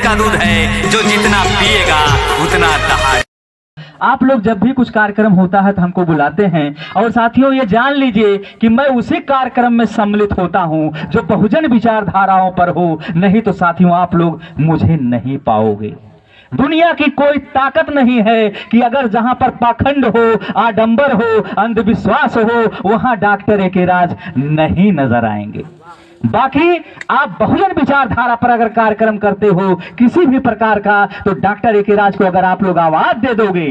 का दूध है, जो जितना पिएगा उतना दहाड़े। आप लोग जब भी कुछ कार्यक्रम होता है तो हमको बुलाते हैं, और साथियों ये जान लीजिए कि मैं उसी कार्यक्रम में सम्मिलित होता हूं जो बहुजन विचारधाराओं पर हो, नहीं तो साथियों आप लोग मुझे नहीं पाओगे। दुनिया की कोई ताकत नहीं है कि अगर जहां पर पाखंड हो, आडंबर हो, अंधविश्वास हो, वहां डॉक्टर ए के राज नहीं नजर आएंगे। बाकी आप बहुजन विचारधारा पर अगर कार्यक्रम करते हो किसी भी प्रकार का, तो डॉक्टर ए के राज को अगर आप लोग आवाज दे दोगे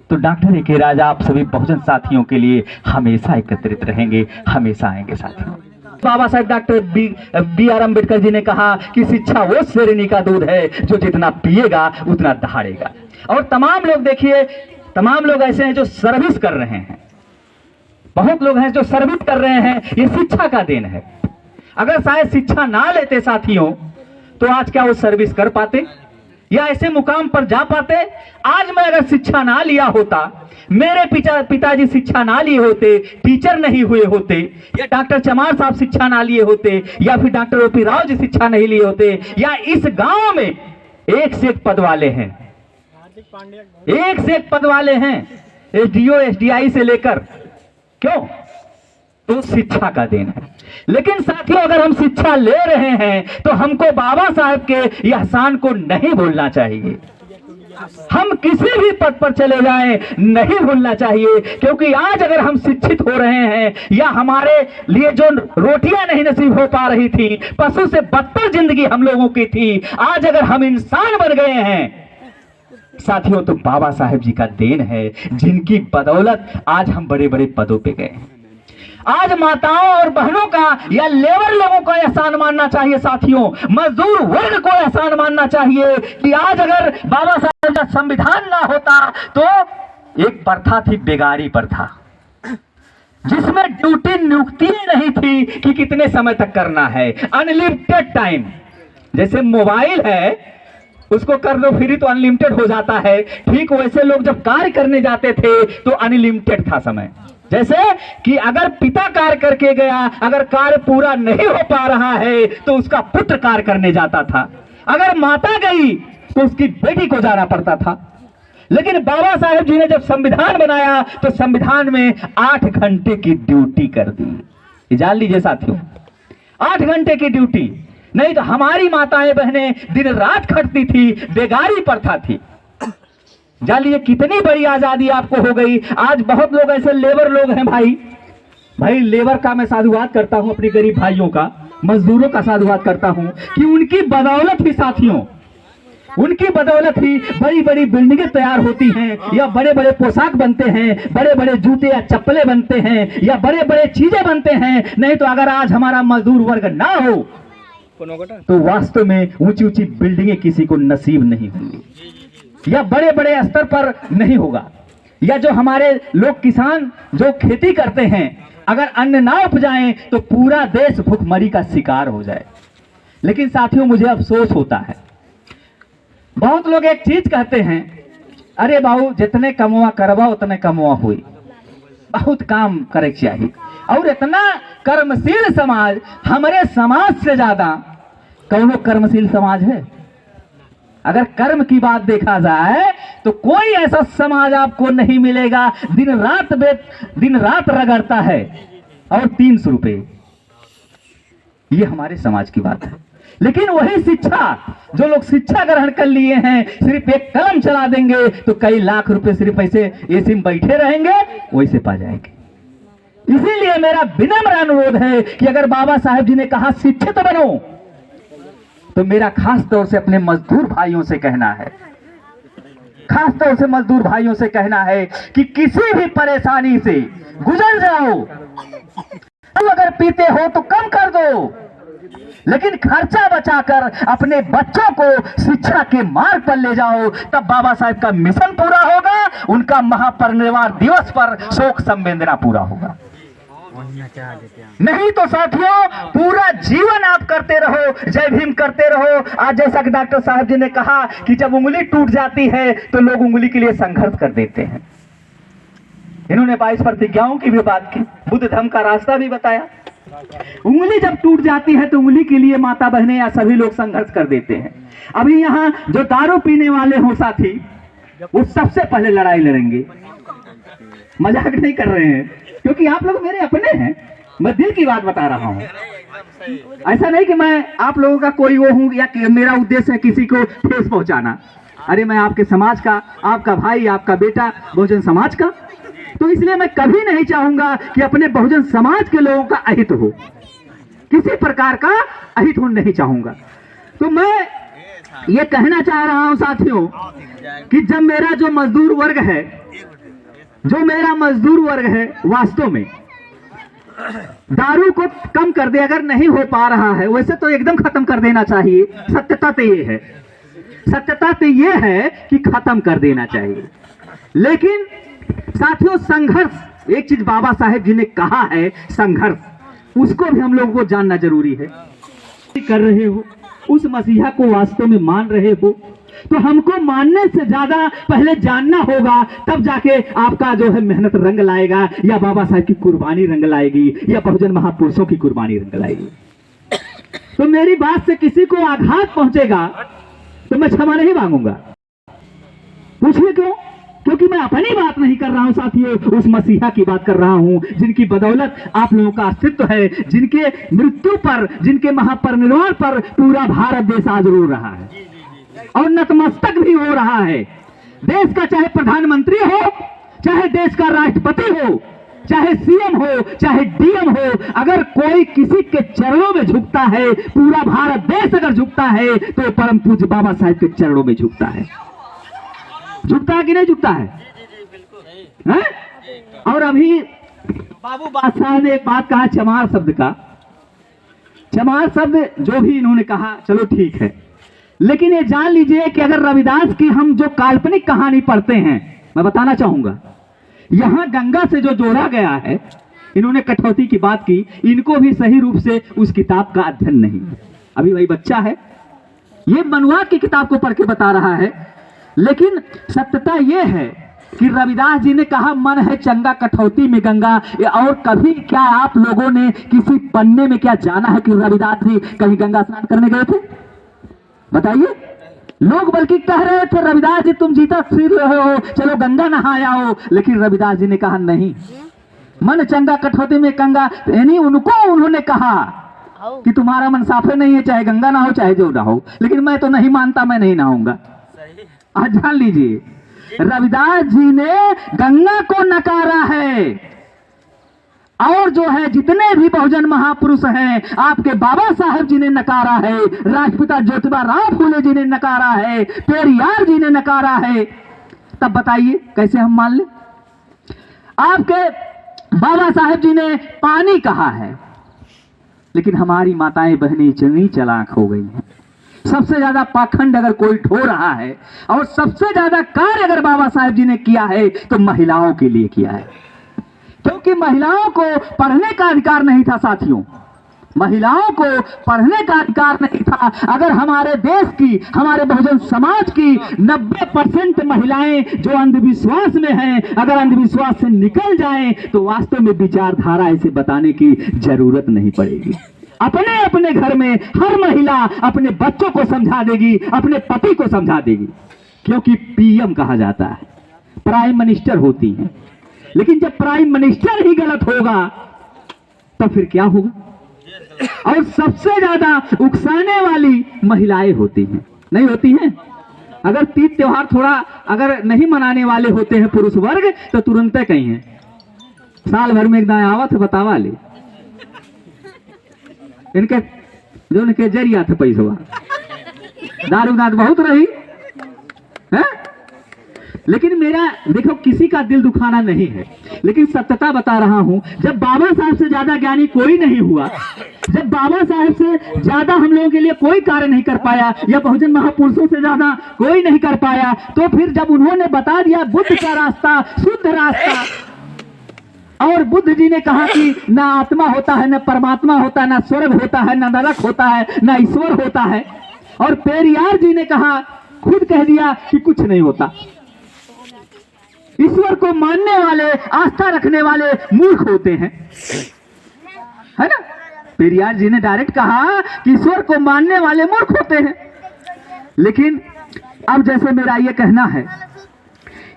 तो डॉक्टर ए के राज आप सभी बहुजन साथियों के लिए हमेशा एकत्रित रहेंगे, हमेशा आएंगे साथियों। Baba Saheb doctor B are Ambedkar ji ने कहा कि शिक्षा वो श्रेणी का दूध है जो जितना पिएगा उतना दहाड़ेगा। और तमाम लोग देखिए, तमाम लोग ऐसे हैं जो सर्विस कर रहे हैं, बहुत लोग हैं जो सर्विस कर रहे हैं, ये शिक्षा का देन है। अगर शायद शिक्षा ना लेते साथियों तो आज क्या वो सर्विस कर पाते या ऐसे मुकाम पर जा पाते? आज मैं अगर शिक्षा ना लिया होता, मेरे पिताजी शिक्षा ना लिए होते, टीचर नहीं हुए होते, या डॉक्टर चमार साहब शिक्षा ना लिए होते, या फिर डॉक्टर ओपी राव जी शिक्षा नहीं लिए होते, या इस गांव में एक से एक पद वाले हैं, एक से एक पद वाले हैं, एसडीओ एसडीआई से लेकर, क्यों? तो शिक्षा का देन है। लेकिन साथियों अगर हम शिक्षा ले रहे हैं तो हमको बाबा साहब के एहसान को नहीं भूलना चाहिए। हम किसी भी पद पर चले जाएं नहीं भूलना चाहिए, क्योंकि आज अगर हम शिक्षित हो रहे हैं या हमारे लिए जो रोटियां नहीं नसीब हो पा रही थी, पशु से बदतर जिंदगी हम लोगों की थी, आज अगर हम इंसान बन गए हैं साथियों तो बाबा साहेब जी का देन है, जिनकी बदौलत आज हम बड़े बड़े पदों पे गए। आज माताओं और बहनों का या लेबर लोगों का एहसान मानना चाहिए साथियों, मजदूर वर्ग को एहसान मानना चाहिए कि आज अगर बाबा साहब का संविधान ना होता तो एक प्रथा थी, बेगारी प्रथा, जिसमें ड्यूटी नियुक्ति नहीं थी कि कितने समय तक करना है, अनलिमिटेड टाइम। जैसे मोबाइल है उसको कर दो फ्री तो अनलिमिटेड हो जाता है, ठीक वैसे लोग जब कार्य करने जाते थे तो अनलिमिटेड था समय। जैसे कि अगर पिता कार्य करके गया, अगर कार्य पूरा नहीं हो पा रहा है तो उसका पुत्र कार्य करने जाता था, अगर माता गई तो उसकी बेटी को जाना पड़ता था। लेकिन बाबा साहेब जी ने जब संविधान बनाया तो संविधान में 8 घंटे की ड्यूटी कर दी। जान लीजिए साथियों, 8 घंटे की ड्यूटी, नहीं तो हमारी माताएं बहनें दिन रात खटती थी, बेगारी प्रथा थी। जान लीजिए कितनी बड़ी आजादी आपको हो गई। आज बहुत लोग ऐसे लेबर लोग हैं भाई लेबर का मैं साधुवाद करता हूं, अपने गरीब भाइयों का, मजदूरों का साधुवाद करता हूं कि उनकी बदौलत ही साथियों, उनकी बदौलत ही बड़ी बड़ी बिल्डिंगें तैयार होती हैं, या बड़े बड़े पोशाक बनते हैं, बड़े बड़े जूते या चप्पलें बनते हैं, या बड़े बड़े चीजें बनते हैं। नहीं तो अगर आज हमारा मजदूर वर्ग ना हो तो वास्तव में ऊंची ऊंची बिल्डिंगें किसी को नसीब नहीं होंगी, या बड़े बड़े स्तर पर नहीं होगा, या जो हमारे लोग किसान जो खेती करते हैं अगर अन्न ना उपजाएं तो पूरा देश भूखमरी का शिकार हो जाए। लेकिन साथियों मुझे अफसोस होता है, बहुत लोग एक चीज कहते हैं, अरे बाबू जितने कमवा करवा उतने कमवा हुई, बहुत काम करे चाहिए। और इतना कर्मशील समाज, हमारे समाज से ज्यादा कौन कर्मशील समाज है? अगर कर्म की बात देखा जाए तो कोई ऐसा समाज आपको नहीं मिलेगा दिन रात रगड़ता है और 300 रुपए, ये हमारे समाज की बात है। लेकिन वही शिक्षा, जो लोग शिक्षा ग्रहण कर लिए हैं, सिर्फ एक कलम चला देंगे तो कई लाख रुपए सिर्फ ऐसे एसी में बैठे रहेंगे, वैसे पा जाएंगे। इसीलिए मेरा विनम्र अनुरोध है कि अगर बाबा साहेब जी ने कहा शिक्षित बनो, तो मेरा खास तौर से अपने मजदूर भाइयों से कहना है, खास तौर से मजदूर भाइयों से कहना है कि किसी भी परेशानी से गुजर जाओ, तो अगर पीते हो तो कम कर दो, लेकिन खर्चा बचाकर अपने बच्चों को शिक्षा के मार्ग पर ले जाओ, तब बाबा साहेब का मिशन पूरा होगा, उनका महापरिनिर्वाण दिवस पर शोक संवेदना पूरा होगा। नहीं तो साथियों पूरा जीवन आप करते रहो, जय भीम करते रहो। आज जैसा कि डॉक्टर साहब जी ने कहा कि जब उंगली टूट जाती है तो लोग उंगली के लिए संघर्ष कर देते हैं। इन्होंने 22 प्रतिज्ञाओं की भी बात की, बुद्ध धर्म का रास्ता भी बताया। उंगली जब टूट जाती है तो उंगली के लिए माता बहनें या सभी लोग संघर्ष कर देते हैं। अभी यहाँ जो दारू पीने वाले हो साथी, वो सबसे पहले लड़ाई लड़ेंगे। मजाक नहीं कर रहे हैं, क्योंकि आप लोग मेरे अपने हैं, मैं दिल की बात बता रहा हूँ। ऐसा नहीं कि मैं आप लोगों का कोई वो हूँ या कि मेरा उद्देश्य है किसी को ठेस पहुंचाना। अरे मैं आपके समाज का, आपका भाई, आपका बेटा, बहुजन समाज का, तो इसलिए मैं कभी नहीं चाहूंगा कि अपने बहुजन समाज के लोगों का अहित हो, किसी प्रकार का अहित हो नहीं चाहूंगा। तो मैं ये कहना चाह रहा हूं साथियों कि जब मेरा जो मजदूर वर्ग है, जो मेरा मजदूर वर्ग है वास्तव में दारू को कम कर दे, अगर नहीं हो पा रहा है, वैसे तो एकदम खत्म कर देना चाहिए। सत्यता तो ये है, सत्यता तो ये है कि खत्म कर देना चाहिए। लेकिन साथियों संघर्ष, एक चीज बाबा साहेब जी ने कहा है, संघर्ष, उसको भी हम लोगों को जानना जरूरी है। कर रहे हो, उस मसीहा को वास्तव में मान रहे हो, तो हमको मानने से ज्यादा पहले जानना होगा, तब जाके आपका जो है मेहनत रंग लाएगा, या बाबा साहेब की कुर्बानी रंग लाएगी, या बहुजन महापुरुषों की कुर्बानी रंग लाएगी। तो मेरी बात से किसी को आघात पहुंचेगा तो मैं क्षमा नहीं मांगूंगा। पूछिए क्यों? क्योंकि मैं अपनी बात नहीं कर रहा हूं साथियों, उस मसीहा की बात कर रहा हूं जिनकी बदौलत आप लोगों का अस्तित्व है, जिनके मृत्यु पर, जिनके महापरिनिर्वाण पर पूरा भारत देश आज रो रहा है और नतमस्तक भी हो रहा है। देश का चाहे प्रधानमंत्री हो, चाहे देश का राष्ट्रपति हो, चाहे सीएम हो, चाहे डीएम हो, अगर कोई किसी के चरणों में झुकता है, पूरा भारत देश अगर झुकता है, तो परम पूज्य बाबा साहेब के चरणों में झुकता है। झुकता है कि नहीं झुकता है? और अभी बाबू बादशाह ने एक बात कहा चमार शब्द का। चमार शब्द जो भी इन्होंने कहा, चलो ठीक है, लेकिन ये जान लीजिए कि अगर रविदास की हम जो काल्पनिक कहानी पढ़ते हैं, मैं बताना चाहूंगा, यहां गंगा से जो जोड़ा गया है, इन्होंने कटौती की बात की, इनको भी सही रूप से उस किताब का अध्ययन नहीं है। अभी वही बच्चा है, ये मनुवाद की किताब को पढ़ के बता रहा है। लेकिन सत्यता यह है कि रविदास जी ने कहा मन है चंगा कटौती में गंगा, और कभी क्या आप लोगों ने किसी पन्ने में क्या जाना है कि रविदास जी कहीं गंगा स्नान करने गए थे? बताइए। लोग बल्कि कह रहे थे रविदास जी तुम जीता फिर रहे हो, चलो गंगा नहाया हो, लेकिन रविदास जी ने कहा नहीं, मन चंगा कटौती में गंगा, यानी उनको उन्होंने कहा कि तुम्हारा मन साफे नहीं है, चाहे गंगा ना हो चाहे जो ना हो, लेकिन मैं तो नहीं मानता, मैं नहीं नहाऊंगा। आज जान लीजिए, रविदास जी ने गंगा को नकारा है, और जो है जितने भी बहुजन महापुरुष हैं, आपके बाबा साहेब जी ने नकारा है, राष्ट्रपिता ज्योतिबा राव फूले जी ने नकारा है, पेरियार जी ने नकारा है। तब बताइए कैसे हम मान लें? आपके बाबा साहेब जी ने पानी कहा है, लेकिन हमारी माताएं बहनें इतनी चालाक हो गई हैं। सबसे ज्यादा पाखंड अगर कोई ढो रहा है, और सबसे ज्यादा कार्य अगर बाबा साहेब जी ने किया है, तो महिलाओं के लिए किया है। क्योंकि महिलाओं को पढ़ने का अधिकार नहीं था साथियों, महिलाओं को पढ़ने का अधिकार नहीं था। अगर हमारे देश की, हमारे बहुजन समाज की 90% महिलाएं जो अंधविश्वास में हैं, अगर अंधविश्वास से निकल जाएं, तो वास्तव में विचारधारा इसे बताने की जरूरत नहीं पड़ेगी। अपने अपने घर में हर महिला अपने बच्चों को समझा देगी, अपने पति को समझा देगी, क्योंकि पीएम कहा जाता है, प्राइम मिनिस्टर होती है। लेकिन जब प्राइम मिनिस्टर ही गलत होगा तो फिर क्या होगा? और सबसे ज्यादा उकसाने वाली महिलाएं होती हैं, नहीं होती हैं? अगर तीज त्योहार थोड़ा अगर नहीं मनाने वाले होते हैं पुरुष वर्ग, तो तुरंत कहीं हैं, साल भर में एक दाएं आवत है, बतावा ले इनके जो इनके जरिया थे पैसा, दारू दाद बहुत रही है। लेकिन मेरा देखो किसी का दिल दुखाना नहीं है, लेकिन सत्यता बता रहा हूं, जब बाबा साहब से ज्यादा ज्ञानी कोई नहीं हुआ, जब बाबा साहब से ज्यादा हम लोगों के लिए कोई कार्य नहीं कर पाया, या बहुजन महापुरुषों से ज्यादा कोई नहीं कर पाया, तो फिर जब उन्होंने बता दिया बुद्ध का रास्ता शुद्ध रास्ता, और बुद्ध जी ने कहा कि ना आत्मा होता है, ना परमात्मा होता है, ना स्वर्ग होता है, ना नरक होता है, ना ईश्वर होता है, और पेरियार जी ने कहा, खुद कह दिया कि कुछ नहीं होता। ईश्वर को मानने वाले, आस्था रखने वाले मूर्ख होते हैं, है ना? पेरियार जी ने डायरेक्ट कहा कि ईश्वर को मानने वाले मूर्ख होते हैं। लेकिन अब जैसे मेरा ये कहना है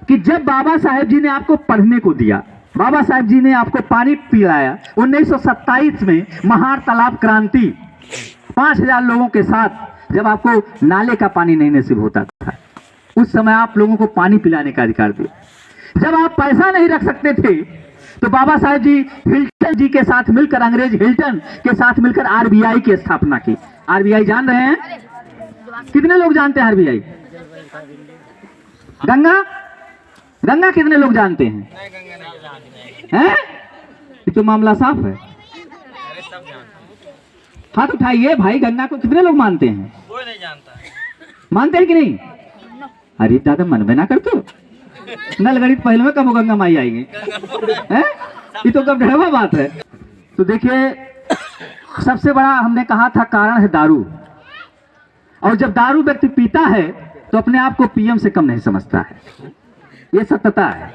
कि जब बाबा साहेब जी ने आपको पढ़ने को दिया, बाबा साहेब जी ने आपको पानी पिलाया 1927 में महार तालाब क्रांति 5000 लोगों के साथ, जब आपको नाले का पानी नहीं नसीब होता था, उस समय आप लोगों को पानी पिलाने का अधिकार दिया। जब आप पैसा नहीं रख सकते थे तो बाबा साहेब जी हिल्टन जी के साथ मिलकर, अंग्रेज हिल्टन के साथ मिलकर आरबीआई की स्थापना की। आरबीआई जान रहे हैं? कितने लोग जानते हैं आरबीआई? गंगा गंगा कितने लोग जानते हैं? हैं? ये तो मामला साफ है। हाथ उठाइए भाई, गंगा को कितने लोग मानते हैं? कोई नहीं जानता। मानते हैं कि नहीं? अरे दादा मन में ना कर तू, नलगढ़ी पहले में कब गंगा माई आएंगे? हैं? ये तो कब ढड़वा बात है। तो देखिए, सबसे बड़ा हमने कहा था कारण है दारू, और जब दारू व्यक्ति पीता है तो अपने आप को पीएम से कम नहीं समझता है, ये सत्यता है।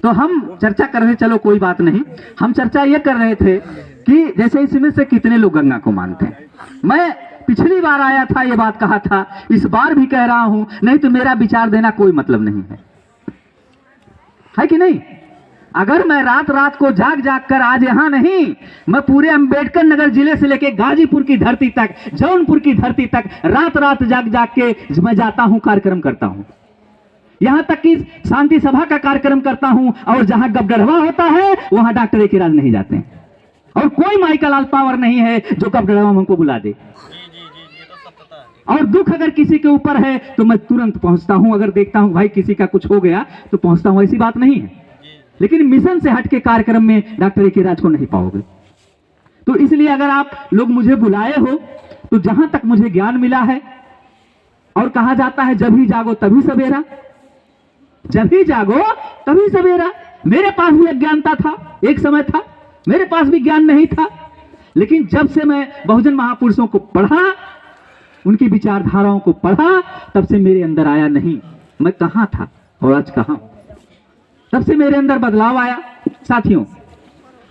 तो हम चर्चा कर रहे, चलो कोई बात नहीं, हम चर्चा ये कर रहे थे कि जैसे इसमें से कितने लोग गंगा को मानते हैं। मैं पिछली बार आया था, ये बात कहा था, इस बार भी कह रहा हूं, नहीं तो मेरा विचार देना कोई मतलब नहीं है कि नहीं? अगर मैं रात रात को जाग जाग कर, आज यहां नहीं, मैं पूरे अंबेडकर नगर जिले से लेके गाजीपुर की धरती तक, जौनपुर की धरती तक रात रात जाग जाग के मैं जाता हूं, कार्यक्रम करता हूं, यहां तक कि शांति सभा का कार्यक्रम करता हूं, और जहां गबगढ़वा होता है वहां डॉक्टर ए के राज नहीं जाते हैं, और कोई माइकल लाल पावर नहीं है जो गबगढ़वा में हमको बुला दे। और दुख अगर किसी के ऊपर है तो मैं तुरंत पहुंचता हूं, अगर देखता हूं भाई किसी का कुछ हो गया तो पहुंचता हूं, ऐसी बात नहीं है। लेकिन मिशन से हट के कार्यक्रम में डॉक्टर ए के राज को नहीं पाओगे। तो इसलिए अगर आप लोग मुझे बुलाए हो तो जहां तक मुझे ज्ञान मिला है, और कहा जाता है जब ही जागो तभी सवेरा, जब ही जागो तभी सवेरा। मेरे पास भी अज्ञानता था, एक समय था मेरे पास भी ज्ञान नहीं था, लेकिन जब से मैं बहुजन महापुरुषों को पढ़ा, उनकी विचारधाराओं को पढ़ा, तब से मेरे अंदर आया नहीं मैं कहां था और आज कहां, तब से मेरे अंदर बदलाव आया साथियों।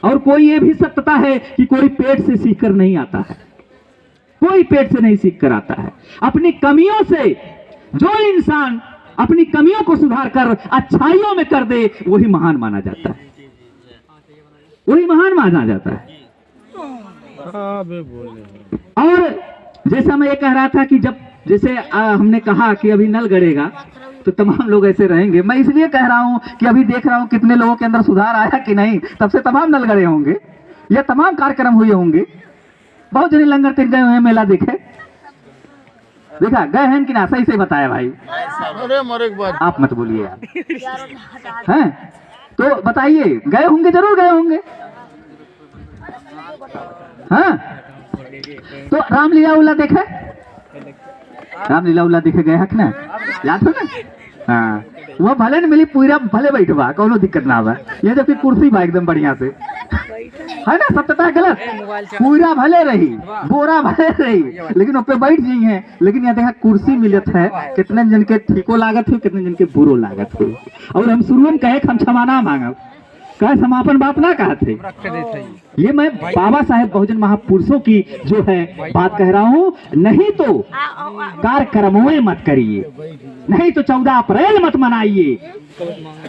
और कोई ये भी सत्यता है कि कोई पेट से सीखकर नहीं आता है, कोई पेट से नहीं सीख कर आता है। अपनी कमियों से जो इंसान अपनी कमियों को सुधार कर अच्छाइयों में कर दे, वही महान माना जाता है, वही महान माना जाता है। और जैसा मैं ये कह रहा था कि जब जैसे हमने कहा कि अभी नल गड़ेगा तो तमाम लोग ऐसे रहेंगे, मैं इसलिए कह रहा हूं कि अभी देख रहा हूं कितने लोगों के अंदर सुधार आया कि नहीं, तब से तमाम नल गड़े होंगे, या तमाम कार्यक्रम हुए होंगे। बहुत जने लंगर तक गए हुए, मेला देखे, देखा गए हैं कि ना? सही से बताया भाई, आप मत बोलिए हैं, तो बताइए गए होंगे, जरूर गए होंगे। हाँ, तो रामलीला उल्ला देखे, रामलीला उल्ला देखे गए हैं ना, याद हो ना? हाँ, वो भले न मिली, पूरा भले बैठवा, कोनो दिक्कत ना हुआ, ये जबकि कुर्सी बा एकदम बढ़िया से, है ना? सत्यता गलत, पूरा भले रही, बोरा भले रही, लेकिन ऊपर बैठ गई है। लेकिन यहाँ देखा कुर्सी मिलत है, कितने जन के ठीको लागत हो, कितने जन के बुरो लागत हो। और हम शुरू में कहे हम क्षमा ना मांगब, कहे समापन बात ना कहते। ये मैं बाबा साहेब बहुजन महापुरुषों की जो है बात कह रहा हूँ। नहीं तो कार्यक्रमों मत करिए, नहीं तो 14 अप्रैल मत मनाइए,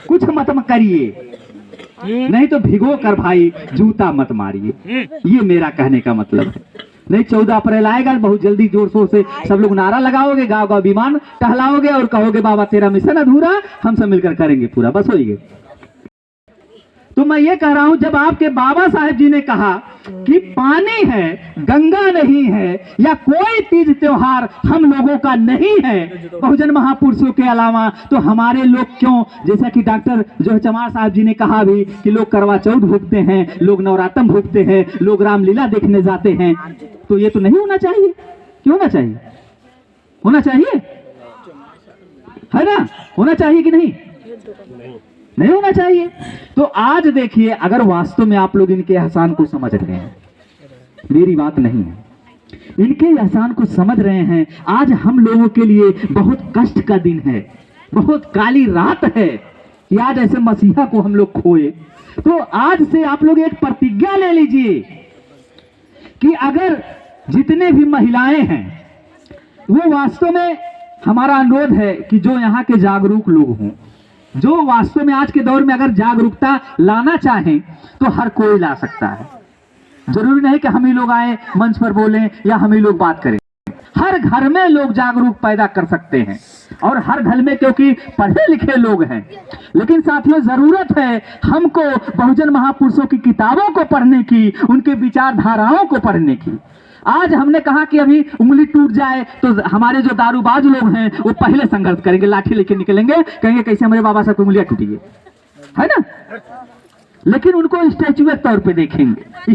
कुछ मत करिए, नहीं तो भिगो कर भाई जूता मत मारिए। ये मेरा कहने का मतलब है। नहीं 14 अप्रैल आएगा, बहुत जल्दी जोर शोर से सब लोग नारा लगाओगे, गाँव गाँव विमान टहलाओगे और कहोगे बाबा तेरा मिशन अधूरा, हम सब मिलकर करेंगे पूरा, बस हो गए। तो मैं ये कह रहा हूं, जब आपके बाबा साहेब जी ने कहा कि पानी है, गंगा नहीं है, या कोई तीज त्योहार हम लोगों का नहीं है बहुजन महापुरुषों के अलावा, तो हमारे लोग क्यों, जैसा कि डॉक्टर जो चमार साहब जी ने कहा भी कि लोग करवा चौथ भूखते हैं, लोग नवरात्रम भूखते हैं, लोग रामलीला देखने जाते हैं, तो ये तो नहीं होना चाहिए। क्यों होना चाहिए? होना चाहिए, है ना? होना चाहिए कि नहीं? नहीं होना चाहिए। तो आज देखिए, अगर वास्तव में आप लोग इनके एहसान को समझ रहे हैं, मेरी बात नहीं है, इनके एहसान को समझ रहे हैं, आज हम लोगों के लिए बहुत कष्ट का दिन है, बहुत काली रात है कि आज ऐसे मसीहा को हम लोग खोए। तो आज से आप लोग एक प्रतिज्ञा ले लीजिए कि अगर जितने भी महिलाएं हैं वो वास्तव में, हमारा अनुरोध है कि जो यहाँ के जागरूक लोग हों, जो वास्तव में आज के दौर में अगर जागरूकता लाना चाहें तो हर कोई ला सकता है। जरूरी नहीं कि हम ही लोग आए मंच पर बोलें या हम ही लोग बात करें। हर घर में लोग जागरूक पैदा कर सकते हैं और हर घर में, क्योंकि पढ़े लिखे लोग हैं। लेकिन साथियों, जरूरत है हमको बहुजन महापुरुषों की किताबों को पढ़ने की, उनके विचारधाराओं को पढ़ने की। आज हमने कहा कि अभी उंगली टूट जाए तो हमारे जो दारूबाज लोग हैं वो पहले संघर्ष करेंगे, लाठी लेके निकलेंगे, कहेंगे कैसे हमारे बाबा साहब की उंगलियां टूटी है ना। लेकिन उनको स्टैचू के तौर पे देखेंगे।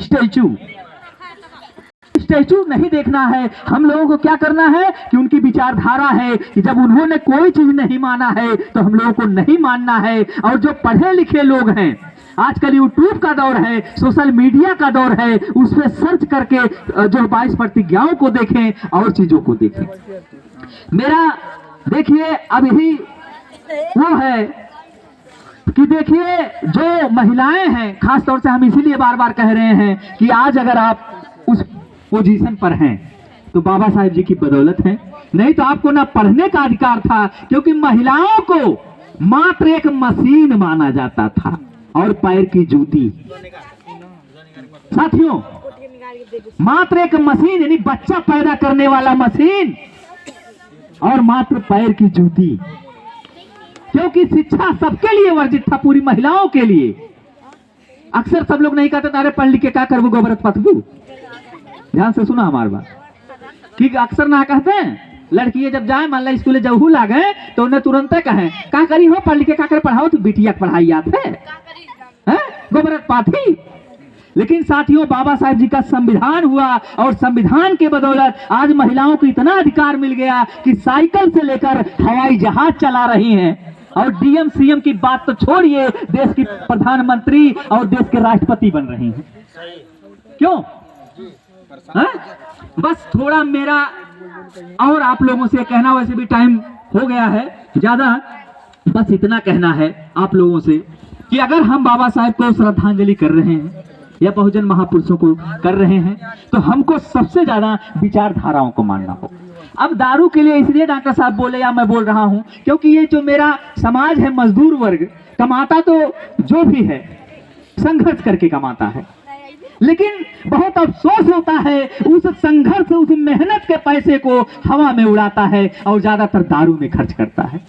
स्टैचू नहीं देखना है। हम लोगों को क्या करना है कि उनकी विचारधारा है कि जब उन्होंने कोई चीज नहीं माना है तो हम लोगों को नहीं मानना है। और जो पढ़े लिखे लोग हैं, आजकल यूट्यूब का दौर है, सोशल मीडिया का दौर है, उस पर सर्च करके जो 22 प्रतिज्ञाओं को देखें और चीजों को देखें। मेरा देखिए अभी वो है कि देखिए जो महिलाएं हैं, खास तौर से हम इसीलिए बार बार कह रहे हैं कि आज अगर आप उस पोजीशन पर हैं तो बाबा साहेब जी की बदौलत है, नहीं तो आपको ना पढ़ने का अधिकार था, क्योंकि महिलाओं को मात्र एक मशीन माना जाता था और पैर की जूती। साथियों, मात्र एक मशीन, यानी बच्चा पैदा करने वाला मशीन और मात्र पैर की जूती, क्योंकि शिक्षा सबके लिए वर्जित था, पूरी महिलाओं के लिए। अक्सर सब लोग नहीं कहते अरे पढ़ लिख के क्या करबू, गोबरत पथबू। ध्यान से सुना हमारी बात, कि अक्सर ना कहते हैं लड़की जब जाए मान ला स्कूल जब ला गए तो उन्हें तुरंत कहें क्या करी हो, पढ़ लिख के क्या कर पढ़ाओ, तो बिटिया पढ़ाई याद है गोबरत पाथी। लेकिन साथियों, बाबा साहेब जी का संविधान हुआ और संविधान के बदौलत आज महिलाओं को इतना अधिकार मिल गया कि साइकिल से लेकर हवाई जहाज चला रही हैं। और डीएम सीएम की बात तो छोड़िए, देश की प्रधानमंत्री और देश के राष्ट्रपति बन रही हैं। क्यों? बस थोड़ा मेरा और आप लोगों से कहना, वैसे भी टाइम हो गया है ज्यादा, बस इतना कहना है आप लोगों से कि अगर हम बाबा साहेब को श्रद्धांजलि कर रहे हैं या बहुजन महापुरुषों को कर रहे हैं तो हमको सबसे ज्यादा विचारधाराओं को मानना हो। अब दारू के लिए इसलिए डॉक्टर साहब बोले या मैं बोल रहा हूं क्योंकि ये जो मेरा समाज है, मजदूर वर्ग कमाता तो जो भी है संघर्ष करके कमाता है, लेकिन बहुत अफसोस होता है उस संघर्ष, उस मेहनत के पैसे को हवा में उड़ाता है और ज्यादातर दारू में खर्च करता है।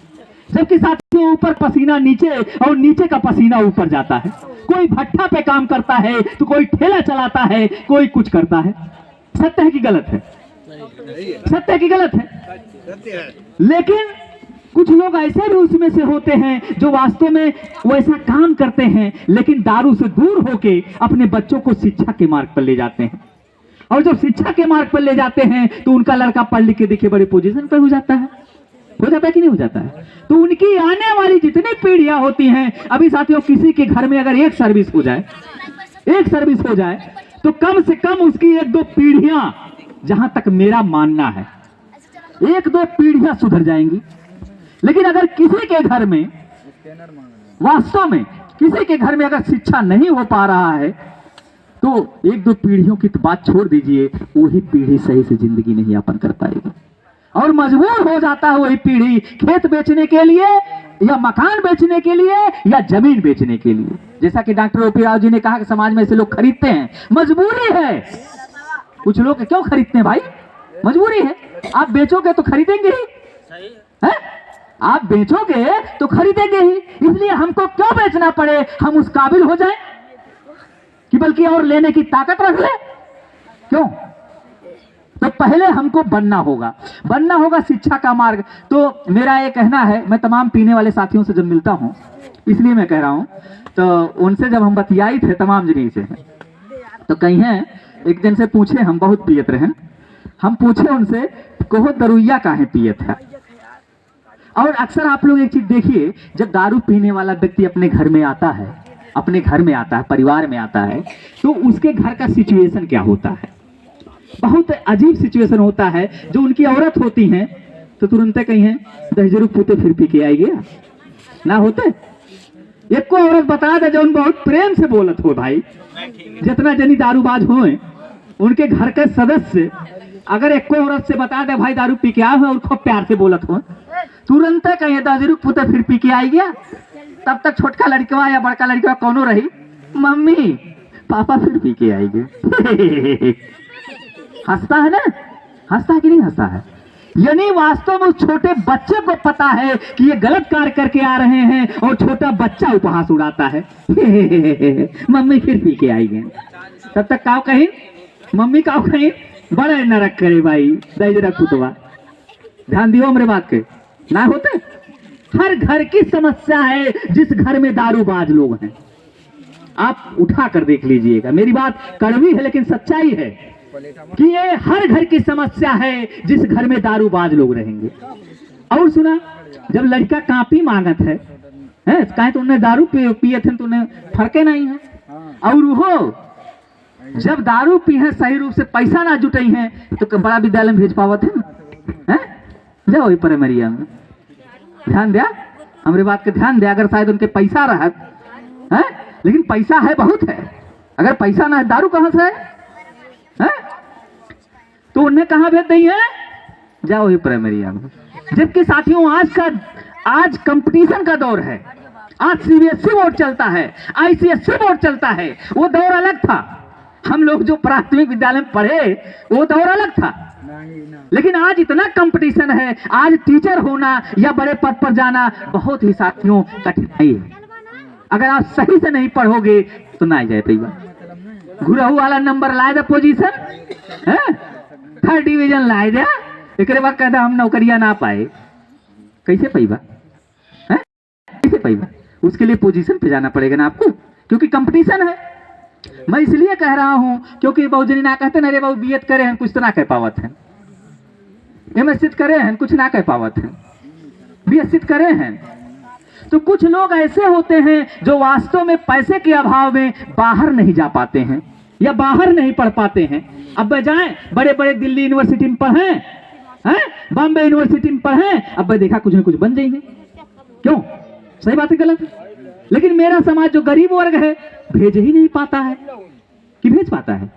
जबकि साथियों, ऊपर पसीना नीचे और नीचे का पसीना ऊपर जाता है। कोई भट्ठा पे काम करता है तो कोई ठेला चलाता है, कोई कुछ करता है। सत्य है कि गलत है? सत्य है कि गलत है? लेकिन कुछ लोग ऐसे भी उसमें से होते हैं जो वास्तव में वैसा काम करते हैं, लेकिन दारू से दूर होके अपने बच्चों को शिक्षा के मार्ग पर ले जाते हैं। और जब शिक्षा के मार्ग पर ले जाते हैं तो उनका लड़का पढ़ लिख के देखिए बड़े पोजीशन पर हो जाता है कि नहीं हो जाता है? तो उनकी आने वाली जितनी पीढ़ियां होती हैं, अभी साथियों किसी के घर में अगर एक सर्विस हो जाए तो कम से कम उसकी 1-2 पीढ़ियां, जहां तक मेरा मानना है 1-2 पीढ़ियां सुधर जाएंगी। लेकिन अगर किसी के घर में, वास्तव में किसी के घर में अगर शिक्षा नहीं हो पा रहा है तो 1-2 पीढ़ियों की तो बात छोड़ दीजिए, वही पीढ़ी सही से जिंदगी नहीं यापन कर पाएगी और मजबूर हो जाता है वही पीढ़ी खेत बेचने के लिए या मकान बेचने के लिए या जमीन बेचने के लिए। जैसा कि डॉक्टर ओपी राव जी ने कहा कि समाज में ऐसे लोग खरीदते हैं, मजबूरी है। कुछ लोग क्यों खरीदते हैं भाई? मजबूरी है। आप बेचोगे तो खरीदेंगे ही, है? आप बेचोगे तो खरीदेंगे ही, इसलिए हमको क्यों बेचना पड़े? हम उस काबिल हो जाएं कि बल्कि और लेने की ताकत रख ले। क्यों? तो पहले हमको बनना होगा शिक्षा का मार्ग। तो मेरा ये कहना है, मैं तमाम पीने वाले साथियों से जब मिलता हूं इसलिए मैं कह रहा हूं, तो उनसे जब हम बतियाई थे तमाम जनी से, तो कहीं हैं एक दिन से पूछे, हम बहुत पियत रहे, हम पूछे उनसे कहो दरुइया काहे पियत है। और अक्सर आप लोग एक चीज देखिए, जब दारू पीने वाला व्यक्ति अपने घर में आता है, परिवार में आता है, तो उसके घर का सिचुएशन क्या होता है? बहुत अजीब सिचुएशन होता है। जो उनकी औरत होती हैं तो तुरंत कहीं हैं 10 जरूर पुते फिर पी के आएगी ना होते। एक को औरत बता दे जो उन बहुत प्रेम से बोलत हो भाई, जितना जनी दारूबाज हो उनके घर के सदस्य अगर एक औरत से बता दे भाई दारू पी के आए हो और खूब प्यार से बोलत हो, तुरंत कहीं दारू पुत्र फिर पी के आई गया, तब तक छोटका लड़कवा या बड़का लड़कवा कौनो रही, मम्मी पापा फिर पी के आई गए। हंसता है ना, हंसता है कि नहीं हंसता है? यानी वास्तव में उस छोटे बच्चे को पता है कि ये गलत कार्य करके आ रहे हैं और छोटा बच्चा उपहास उड़ाता है। मम्मी फिर पी के आई गए। तब तक काव कहीं मम्मी काव कहीं बड़ा नरक करे भाई दजरा कुतवा। ध्यान दियो मेरे बात के ना होते। हर घर की समस्या है जिस घर में दारूबाज लोग हैं। आप उठा कर देख लीजिएगा, मेरी बात कड़वी है लेकिन सच्चाई है कि ये हर घर की समस्या है जिस घर में दारूबाज लोग रहेंगे। और सुना, जब लड़का कापी मांगत है कहे तो उन्हें दारू पिए थे तो उन्हें फर्के नहीं है, और वो जब दारू पी है सही रूप से पैसा ना जुटाई है तो बड़ा विद्यालय में भेज पावत है जाओ वही प्राइमरिया में। ध्यान दिया हमारी बात के, ध्यान दिया। अगर शायद उनके पैसा रहत है, लेकिन पैसा है बहुत है, अगर पैसा ना है दारू कहां से है? तो उन्हें कहां भेज दी है? जाओ ही प्राइमरिया में। जबकि साथियों आज कंपटीशन का दौर है, आज सीबीएसई बोर्ड चलता है, आईसीएसई बोर्ड चलता है। वो दौर अलग था, हम लोग जो प्राथमिक विद्यालय में पढ़े वो दौर अलग था। लेकिन आज इतना कंपटीशन है, आज टीचर होना या बड़े पद पर जाना बहुत ही साथियों कठिनाई है। अगर आप सही से नहीं पढ़ोगे तो ना जाए पैबा। घुरहू वाला नंबर लाए दे पोजीशन है, 3rd डिवीजन लाए दे, एक बार कहता हम नौकरियां ना पाए, कैसे पैबा है? कैसे पैबा? उसके लिए पोजीशन पे जाना पड़ेगा ना आपको, क्योंकि कंपटीशन है। मैं इसलिए कह रहा हूं क्योंकि बहुजनी ना कहते ना रे बाबू बीएड करे हैं कुछ तो ना कह पावत है, एमएससी करे हैं कुछ ना कह पावत है, बीएससी करे हैं। तो कुछ लोग ऐसे होते हैं जो वास्तव में पैसे के अभाव में बाहर नहीं जा पाते हैं या बाहर नहीं पढ़ पाते हैं। अब जाएं बड़े बड़े दिल्ली यूनिवर्सिटी में पढ़ें, बॉम्बे यूनिवर्सिटी में पढ़ें, अब देखा कुछ न कुछ बन जाएंगे। क्यों? सही बात है गलत है? लेकिन मेरा समाज जो गरीब वर्ग है भेज ही नहीं पाता है कि भेज पाता है।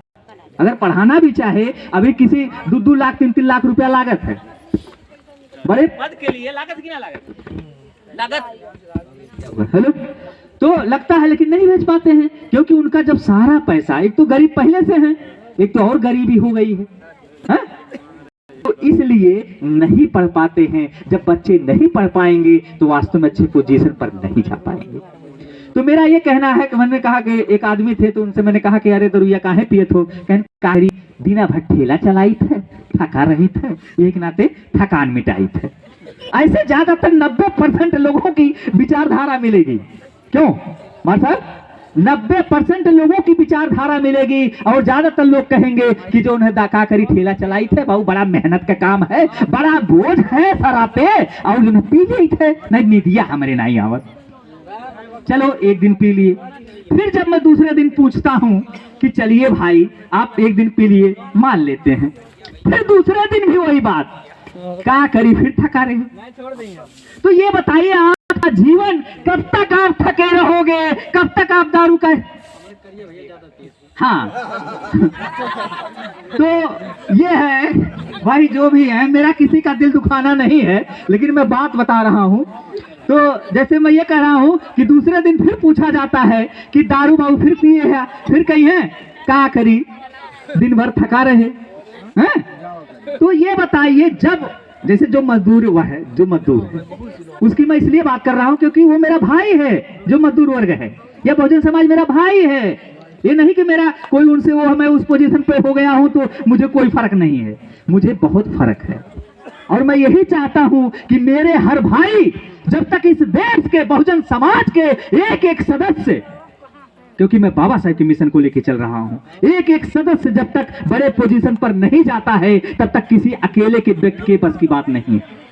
अगर पढ़ाना भी चाहे, अभी किसी 2-2 लाख 3-3 लाख रुपया लागत है बड़े पद के लिए, लागत की ना लागत हेलो, तो लगता है लेकिन नहीं भेज पाते हैं क्योंकि उनका जब सारा पैसा, एक तो गरीब पहले से हैं, एक तो और गरीबी हो गई है, तो इसलिए नहीं पढ़ पाते हैं। जब बच्चे नहीं पढ़ पाएंगे तो वास्तव में अच्छे पोजीशन पर नहीं जा पाएंगे। तो मेरा ये कहना है कि मैंने कहा कि एक आदमी थे तो उनसे मैंने कहा कि अरे दरुया काहे पिए हो? कहन दिना भर ठेला चलाई थे, थका रही थे, एक नाते थकान मिटाई थे। ऐसे ज्यादातर 90% लोगों की विचारधारा मिलेगी। क्यों मार साहब? 90% लोगों की विचारधारा मिलेगी और ज्यादातर लोग कहेंगे कि जो उन्हें दाका करी ठेला चलाई थे बहु बड़ा मेहनत का काम है, बड़ा बोझ है सरा पे, और उन्हें पी गई थे, नहीं निदिया हमारे नहीं आवत। चलो एक दिन पी लिए, फिर जब मैं दूसरे दिन पूछता हूं कि चलिए भाई आप एक दिन पी लिए, मान लेते हैं, फिर दूसरे दिन भी वही बात, क्या करी फिर थका रहे। तो ये बताइए आपका जीवन कब तक आप थके रहोगे, कब तक आप दारू का? हाँ तो ये है भाई, जो भी है, मेरा किसी का दिल दुखाना नहीं है, लेकिन मैं बात बता रहा हूं। तो जैसे मैं ये कह रहा हूं कि दूसरे दिन फिर पूछा जाता है कि दारू बाबू फिर पिए हैं, फिर कही है क्या करी, दिन भर थका रहे हैं। तो ये बताइए, जब जैसे जो मजदूर हुआ है, जो मजदूर है उसकी मैं इसलिए बात कर रहा हूं क्योंकि वो मेरा भाई है, जो मजदूर वर्ग है, या बहुजन समाज मेरा भाई है। ये नहीं कि मेरा कोई उनसे वो मैं उस पोजीशन पे हो गया हूं तो मुझे कोई फर्क नहीं है, मुझे बहुत फर्क है। और मैं यही चाहता हूं कि मेरे हर भाई, जब तक इस देश के बहुजन समाज के एक एक सदस्य, क्योंकि मैं बाबा साहेब के मिशन को लेकर चल रहा हूं, एक एक सदस्य जब तक बड़े पोजीशन पर नहीं जाता है तब तक किसी अकेले के व्यक्ति के बस की बात नहीं है।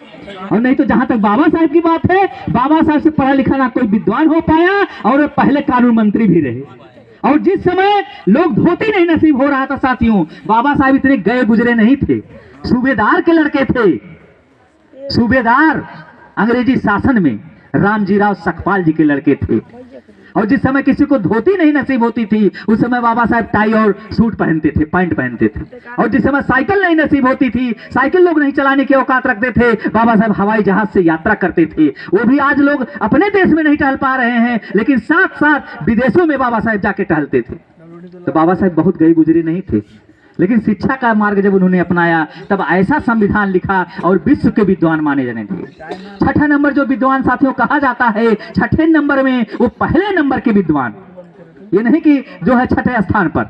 और नहीं तो जहां तक बाबा साहेब की बात है, बाबा साहेब से पढ़ा लिखा ना कोई विद्वान हो पाया और पहले कानून मंत्री भी रहे। और जिस समय लोग धोती नहीं नसीब हो रहा था साथियों, बाबा साहेब इतने गए गुजरे नहीं थे, सूबेदार के लड़के थे, सूबेदार अंग्रेजी शासन में रामजी राव सकपाल जी के लड़के थे। और जिस समय किसी को धोती नहीं नसीब होती थी उस समय बाबा साहब टाई और सूट पहनते थे, पैंट पहनते थे। और जिस समय साइकिल नहीं नसीब होती थी, साइकिल लोग नहीं चलाने की औकात रखते थे, बाबा साहब हवाई जहाज से यात्रा करते थे। वो भी आज लोग अपने देश में नहीं टहल पा रहे हैं, लेकिन साथ साथ विदेशों में बाबा साहब जाके टहलते थे। तो बाबा साहब बहुत गए गुजरे नहीं थे, लेकिन शिक्षा का मार्ग जब उन्होंने अपनाया तब ऐसा संविधान लिखा और विश्व के विद्वान माने जाने लगे। छठा नंबर जो विद्वान साथियों कहा जाता है, छठे नंबर में वो पहले नंबर के विद्वान, ये नहीं कि जो है छठे स्थान पर,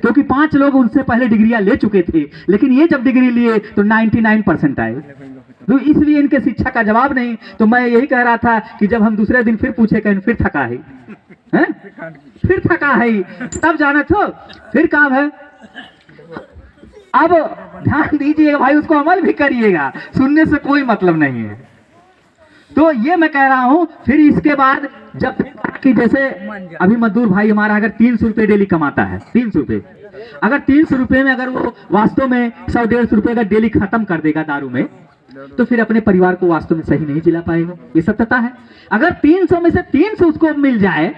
क्योंकि 5 लोग उनसे पहले डिग्रियां ले चुके थे, लेकिन ये जब डिग्री लिए तो 99% आए। तो इसलिए इनके शिक्षा का जवाब नहीं। तो मैं यही कह रहा था कि जब हम दूसरे दिन फिर पूछे कहीं फिर थका है, फिर थका है, तब जाना तो फिर काम है। अब ध्यान दीजिएगा भाई, उसको अमल भी करिएगा, सुनने से कोई मतलब नहीं है। तो ये मैं कह रहा हूं। फिर इसके बाद जब कि जैसे अभी मजदूर भाई हमारा अगर 300 रुपये डेली कमाता है, 300 रुपये, अगर 300 रुपये में अगर वो वास्तव में 100-150 रुपये का डेली खत्म कर देगा दारू में, तो फिर अपने परिवार को वास्तव में सही नहीं जिला पाएगा। ये सत्यता है। अगर 300 में से 300 उसको मिल जाए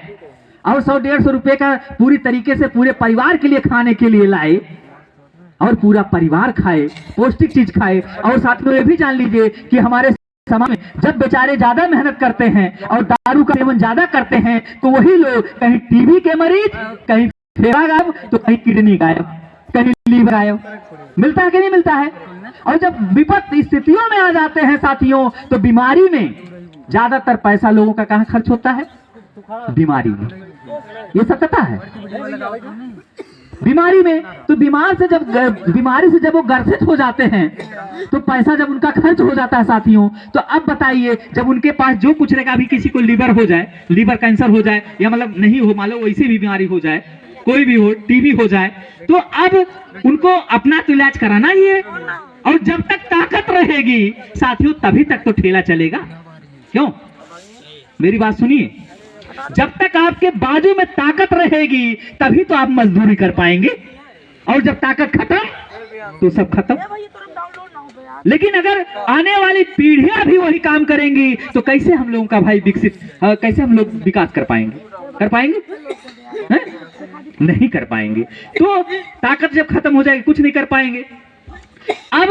और 100-150 रुपये का पूरी तरीके से पूरे परिवार के लिए खाने के लिए लाए और पूरा परिवार खाए, पौष्टिक चीज खाए। और साथ में ये भी जान लीजिए कि हमारे समाज में जब बेचारे ज्यादा मेहनत करते हैं और दारू का सेवन ज्यादा करते हैं, तो वही लोग कहीं टीबी के मरीज, कहीं फेफड़ा गायब, तो कहीं किडनी गायब, कहीं लीवर गायब। मिलता है कि नहीं मिलता है? और जब विपद स्थितियों में आ जाते हैं साथियों, तो बीमारी में ज्यादातर पैसा लोगों का कहां खर्च होता है? बीमारी में। ये सत्यता है। बीमारी में, तो बीमारी से जब वो ग्रसित हो जाते हैं तो पैसा जब उनका खर्च हो जाता है साथियों, तो अब बताइए जब उनके पास जो कुछ रहेगा, अभी किसी को लीवर हो जाए, लीवर कैंसर हो जाए, या मतलब नहीं हो, मान लो वैसी भी बीमारी हो जाए, कोई भी हो, टीबी हो जाए, तो अब उनको अपना तो इलाज कराना ही है। और जब तक ताकत रहेगी साथियों तभी तक तो ठेला चलेगा। क्यों? मेरी बात सुनिए, जब तक आपके बाजू में ताकत रहेगी तभी तो आप मजदूरी कर पाएंगे, और जब ताकत खत्म तो सब खत्म। लेकिन अगर आने वाली पीढ़ियां भी वही काम करेंगी तो कैसे हम लोगों का भाई कैसे हम लोग विकास कर पाएंगे? कर पाएंगे? नहीं कर पाएंगे। तो ताकत जब खत्म हो जाएगी कुछ नहीं कर पाएंगे। अब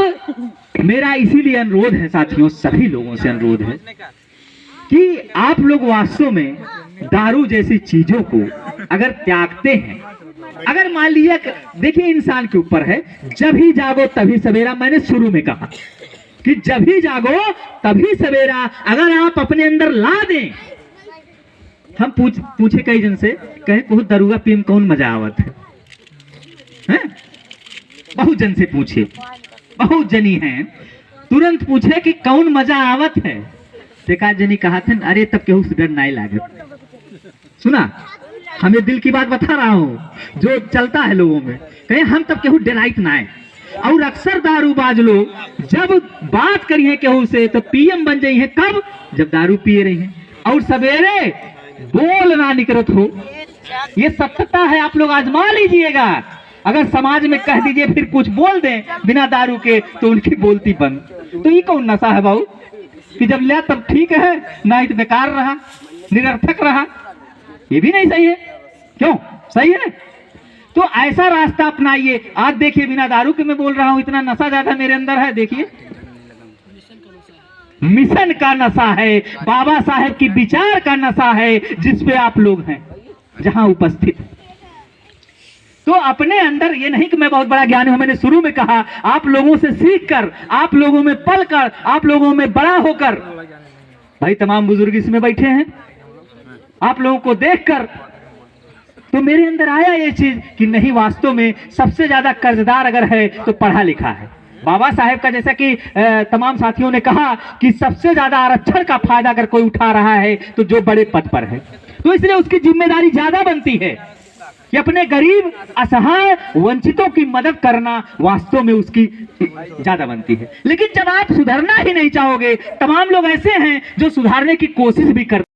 मेरा इसीलिए अनुरोध है साथियों, सभी लोगों से अनुरोध है कि आप लोग वास्तव में दारू जैसी चीजों को अगर त्यागते हैं, अगर मान लिया, देखिए इंसान के ऊपर है, जब ही जागो तभी सवेरा। मैंने शुरू में कहा कि जब ही जागो तभी सवेरा अगर आप अपने अंदर ला दें। हम पूछे कई जन से, कहे बहुत दरुआ पीम कौन मजा आवत है? बहुत जन से पूछे, बहुत जनी हैं, तुरंत पूछे कि कौन मजा आवत है? देखा जनी कहा थे, अरे तब केहू से डर नहीं लागे। सुना, हमें दिल की बात बता रहा हूं जो चलता है लोगों में, कहे हम तब केहू डराइत ना है। और अक्सर दारूबाज लोग जब बात करिए केहू से तो पीएम बन जाइए, कब? जब दारू पिए रही हैं और सवेरे बोल ना निकलत हो। ये सत्यता है, आप लोग आजमा लीजिएगा। अगर समाज में कह दीजिए फिर कुछ बोल दें बिना दारू के तो उनकी बोलती बंद। तो ये कौन नशा है बाबू कि जब लिया तब ठीक है, नहीं तो बेकार रहा, निरर्थक रहा? ये भी नहीं सही है। क्यों? सही है। तो ऐसा रास्ता अपनाइए। आज देखिए बिना दारू के मैं बोल रहा हूं, इतना नशा ज्यादा मेरे अंदर है। देखिए मिशन का नशा है, बाबा साहेब की विचार का नशा है, जिसपे आप लोग हैं जहां उपस्थित। तो अपने अंदर, ये नहीं कि मैं बहुत बड़ा ज्ञानी हूं, मैंने शुरू में कहा, आप लोगों से सीखकर, आप लोगों में पलकर, आप लोगों में बड़ा होकर, भाई तमाम बुजुर्ग इसमें बैठे हैं, आप लोगों को देखकर तो मेरे अंदर आया ये चीज कि नहीं, वास्तव में सबसे ज्यादा कर्जदार अगर है तो पढ़ा लिखा है। बाबा साहेब का, जैसा कि तमाम साथियों ने कहा कि सबसे ज्यादा आरक्षण का फायदा अगर कोई उठा रहा है तो जो बड़े पद पर है, तो इसलिए उसकी जिम्मेदारी ज्यादा बनती है कि अपने गरीब, असहाय, वंचितों की मदद करना वास्तव में उसकी ज्यादा बनती है। लेकिन जब आप सुधरना ही नहीं चाहोगे, तमाम लोग ऐसे हैं जो सुधारने की कोशिश भी करते